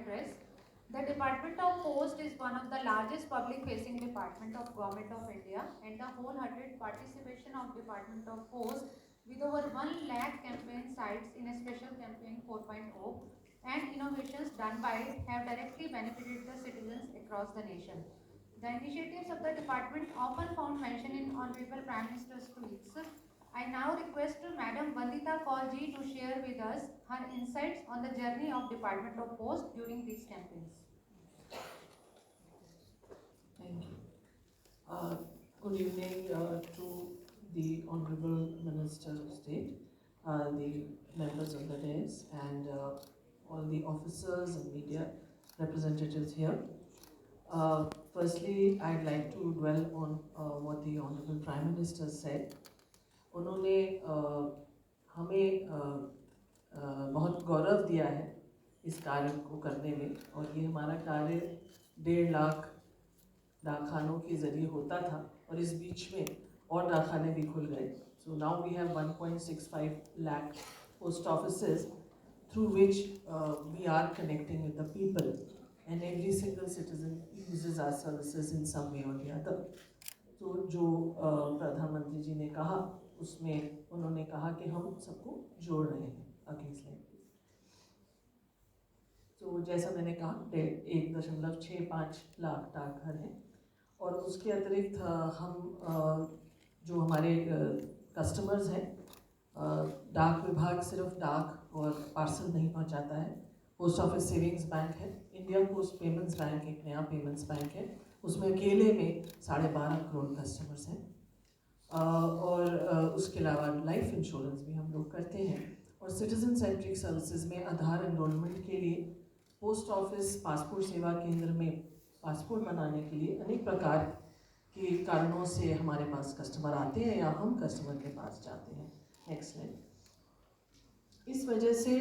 address. The Department of Post is one of the largest public-facing department of Government of India, and the wholehearted participation of Department of Post with over 1 lakh campaign sites in a special campaign 4.0 and innovations done by it have directly benefited the citizens across the nation. The initiatives of the department often found mention in Honorable Prime Minister's tweets. I now request Madam Vandita Kaulji to share with us her insights on the journey of Department of Post during these campaigns. Thank you. Good evening to the Honorable Minister of State, the members of the dais, and all the officers and media representatives here. Firstly, I'd like to dwell on what the Honorable Prime Minister said. उन्होंने हमें बहुत गौरव दिया है इस कार्य को करने में, और ये हमारा कार्य 1.5 लाख डाकखानों के जरिए होता था, और इस बीच में और डाकखाने भी खुल गए. So now we have 1.65 lakh post offices through which we are connecting with the people, and every single citizen uses our services in some way or the other. तो जो प्रधानमंत्री जी ने कहा उसमें उन्होंने कहा कि हम सबको जोड़ रहे हैं. अगली स्लाइड प्लीज. तो जैसा मैंने कहा 1.65 लाख डाकघर हैं, और उसके अतिरिक्त हम जो हमारे कस्टमर्स हैं, डाक विभाग सिर्फ डाक और पार्सल नहीं पहुंचाता है. पोस्ट ऑफिस सेविंग्स बैंक है, इंडिया पोस्ट पेमेंट्स बैंक एक नया पेमेंट्स बैंक है, उसमें अकेले में 12.5 करोड़ कस्टमर्स हैं. और उसके अलावा लाइफ इंश्योरेंस भी हम लोग करते हैं. और सिटीजन सेंट्रिक सर्विसेज में आधार एनरोलमेंट के लिए, पोस्ट ऑफिस पासपोर्ट सेवा केंद्र में पासपोर्ट बनाने के लिए अनेक प्रकार के कारणों से हमारे पास कस्टमर आते हैं या हम कस्टमर के पास जाते हैं. Next slide. इस वजह से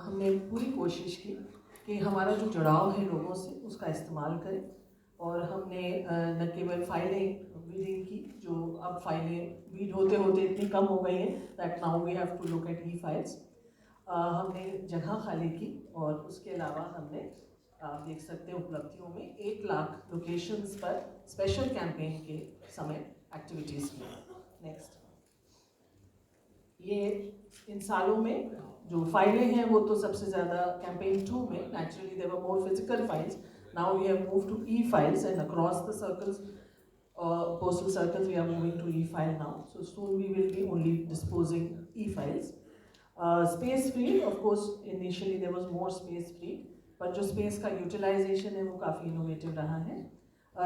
हमने पूरी कोशिश की कि हमारा जो जुड़ाव है लोगों से उसका इस्तेमाल करें, और हमने न केवल फाइलें वीडिंग की, जो अब फाइलें वीड होते होते इतनी कम हो गई हैं that now we have to look at e files. हमने जगह खाली की, और उसके अलावा हमने आप देख सकते हैं उपलब्धियों में 1 लाख लोकेशंस पर स्पेशल कैंपेन के समय एक्टिविटीज़ की. नेक्स्ट. ये इन सालों में जो फाइलें हैं वो तो सबसे ज़्यादा कैंपेन 2 में naturally there were more physical files. Now we have move to e files, and across the circles, postal circles, we are moving to e-file now. So soon we will be only disposing e-files. Space free, of course, initially there was more space free, पर जो space का utilization है वो काफ़ी innovative रहा है.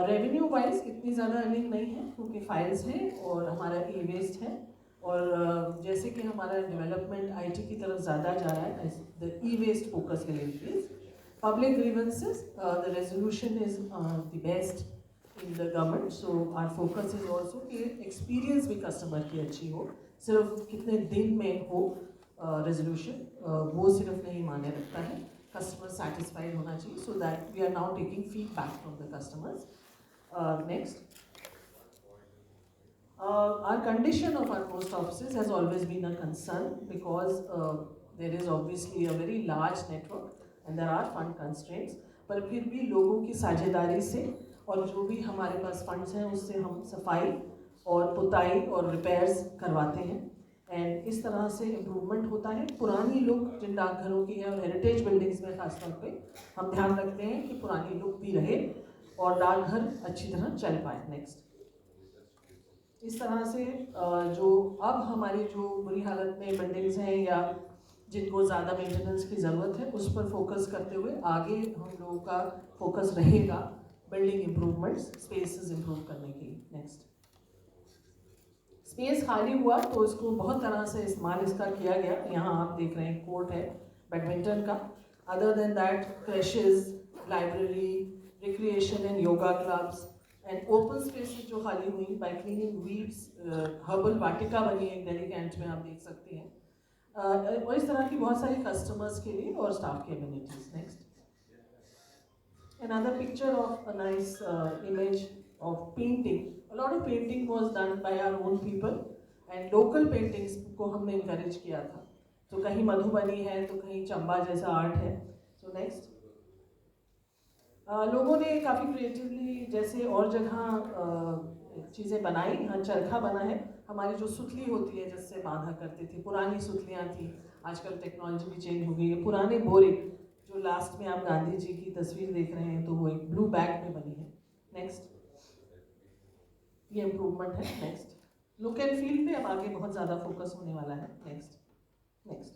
Revenue wise इतनी ज़्यादा अर्निंग नहीं है क्योंकि फाइल्स हैं और हमारा e-waste है, और जैसे कि हमारा डेवलपमेंट IT की तरफ ज़्यादा जा रहा है, the e-waste focus will increase. Public grievances, the resolution is the best in the government, so our focus is also कि experience भी customer की अच्छी हो, सिर्फ कितने दिन में हो resolution, वो सिर्फ नहीं माने रखता है. Customer satisfied होना चाहिए, so that we are now taking feedback from the customers. Next. Our condition of our post offices has always been a concern because there is obviously a very large network and there are fund constraints, पर फिर भी लोगों की साझेदारी से और जो भी हमारे पास फंड्स हैं उससे हम सफाई और पुताई और रिपेयर्स करवाते हैं, एंड इस तरह से इम्प्रूवमेंट होता है. पुरानी लुक जिन डाकघरों की है और हेरिटेज बिल्डिंग्स में खासतौर पे हम ध्यान रखते हैं कि पुरानी लुक भी रहे और डाकघर अच्छी तरह चल पाए. नेक्स्ट. इस तरह से जो अब हमारी जो बुरी हालत में बिल्डिंग्स हैं या जिनको ज़्यादा मेंटेनेंस की ज़रूरत है उस पर फोकस करते हुए आगे हम लोगों का फोकस रहेगा बिल्डिंग इम्प्रूवमेंट्स, स्पेसेस इम्प्रूव करने के लिए. नेक्स्ट. स्पेस खाली हुआ तो इसको बहुत तरह से इस्तेमाल इसका किया गया. यहाँ आप देख रहे हैं कोर्ट है बैडमिंटन का. Other than that crashes, library, recreation and yoga clubs and open spaces जो खाली हुई बाय क्लीनिंग वीड्स, हर्बल वाटिका बनी है दिल्ली कैंट में, आप देख सकते हैं. और इस तरह की बहुत सारी कस्टमर्स के लिए और स्टाफ के amenities. Next. Another picture of a nice image of painting. A lot of painting was done by our own people and local paintings को हमने encourage किया था. तो कहीं मधुबनी है तो कहीं चंबा जैसा आर्ट है. So next. लोगों ने काफ़ी क्रिएटिवली जैसे और जगह चीज़ें बनाई, यहाँ चरखा बना है, हमारी जो सुतली होती है जिससे बांधा करते थे, पुरानी सुतलियाँ थी, आजकल टेक्नोलॉजी भी चेंज हो गई है, पुराने बोरे जो लास्ट में आप गांधी जी की तस्वीर देख रहे हैं तो वो एक ब्लू बैग में बनी है। नेक्स्ट, ये इम्प्रूवमेंट है। नेक्स्ट, लुक एंड फील पे अब आगे बहुत ज़्यादा फोकस होने वाला है। Next, next,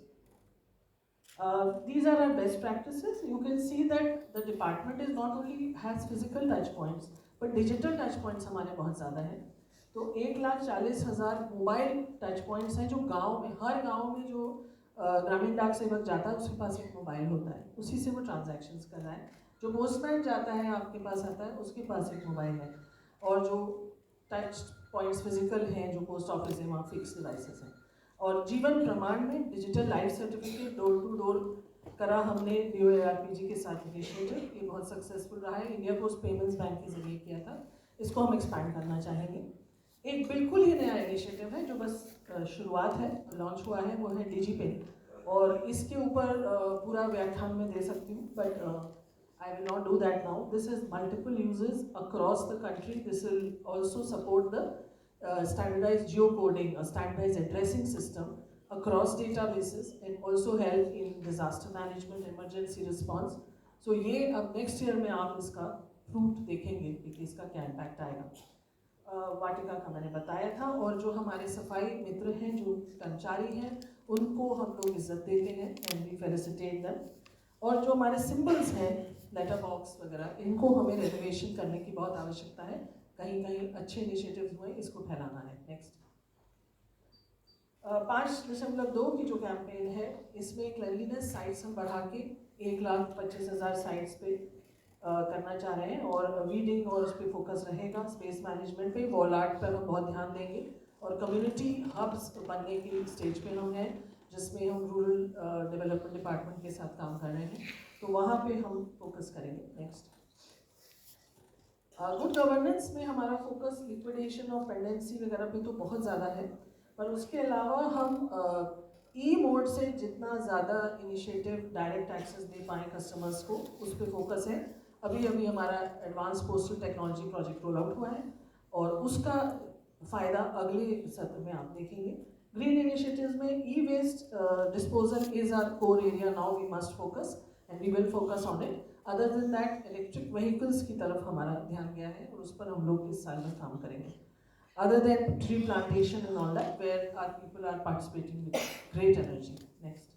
these are our best practices. You can see that the department is not only has physical touch points, but digital touch points हमारे बहुत ज़्यादा हैं। तो 1,40,000 मोबाइल टच पॉइंट्स हैं जो गांव में, हर गांव में जो ग्रामीण डाक सेवक जाता है उसके पास एक मोबाइल होता है, उसी से वो ट्रांजैक्शंस कर रहा है। जो पोस्टमैन जाता है आपके पास आता है उसके पास एक मोबाइल है, और जो टच पॉइंट्स फिजिकल हैं जो पोस्ट ऑफिस है वहाँ फिक्स डिवाइसेस हैं। और जीवन प्रमाण में digital life certificate door to door करा हमने DOARPG के साथ इनिशिएटिव, ये बहुत सक्सेसफुल रहा है, इंडिया पोस्ट पेमेंट्स बैंक के जरिए किया था, इसको हम एक्सपैंड करना चाहेंगे। एक बिल्कुल ही नया इनिशिएटिव है जो बस शुरुआत है, लॉन्च हुआ है, वो है डिजीपेन, और इसके ऊपर पूरा व्याख्यान में दे सकती हूँ, but I will not do that now. This is multiple users across the country. This will also support the standardized geocoding, a standardized addressing system across databases, and also help in disaster management, emergency response. So ये अब next year में आप इसका fruit देखेंगे कि इसका क्या impact आएगा। वाटिका का मैंने बताया था, और जो हमारे सफाई मित्र हैं, जो कर्मचारी हैं, उनको हम लोग इज्जत देते हैं and we felicitate them। और जो हमारे सिंबल्स हैं, लेटर बॉक्स वगैरह, इनको हमें रेनोवेशन करने की बहुत आवश्यकता है, कहीं कहीं अच्छे इनिशिएटिव्स हुए, इसको फैलाना है। नेक्स्ट, 5.2 की जो कैंपेन है, इसमें क्लेanलीनेस साइट्स हम बढ़ा के 1,25,000 साइट्स पे करना चाह रहे हैं, और वीडिंग और उस पर फोकस रहेगा, स्पेस मैनेजमेंट पे, वॉल आर्ट पर हम बहुत ध्यान देंगे, और कम्युनिटी हब्स बनने की स्टेज पे हम हैं, जिसमें हम रूरल डेवलपमेंट डिपार्टमेंट के साथ काम कर रहे हैं, तो वहाँ पे हम फोकस करेंगे। नेक्स्ट, गुड गवर्नेंस में हमारा फोकस लिक्विडेशन और पेंडेंसी वगैरह पे तो बहुत ज़्यादा है, पर उसके अलावा हम ई मोड से जितना ज़्यादा इनिशिएटिव डायरेक्ट एक्सेस दे पाएँ कस्टमर्स को, उस पर फोकस है। अभी अभी हमारा advance postal technology project roll out हुआ है, और उसका फ़ायदा अगले सत्र में आप देखेंगे। ग्रीन इनिशिएटिव्स में e waste disposal is our core area, now we must focus and we will focus on it. Other than that, electric vehicles की तरफ हमारा ध्यान गया है, और उस पर हम लोग इस साल में काम करेंगे। Other than tree plantation and all that, where our people are participating with great energy. Next.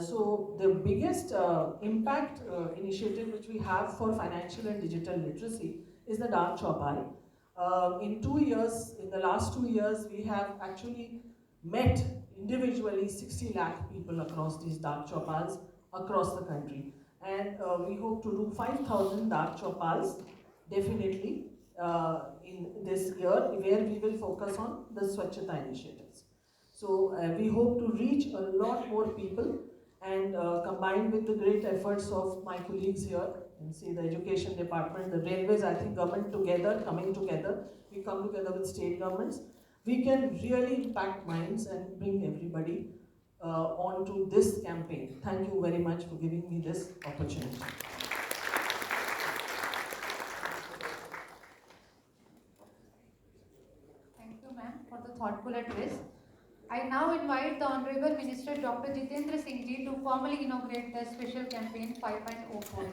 So the biggest impact initiative which we have for financial and digital literacy is the Dark Chaupal. In 2 years, in the last 2 years, we have actually met individually 60 lakh people across these Dark Chaupals across the country. And we hope to do 5,000 Dark Chaupals definitely in this year, where we will focus on the Swachhata initiatives. So we hope to reach a lot more people, and combined with the great efforts of my colleagues here, and see the education department, the railways, I think government together, coming together, we come together with state governments, we can really impact minds and bring everybody onto this campaign. Thank you very much for giving me this opportunity. For the thoughtful address. I now invite the Honorable Minister Dr. Jitendra Singh Ji to formally inaugurate the special campaign 5.04.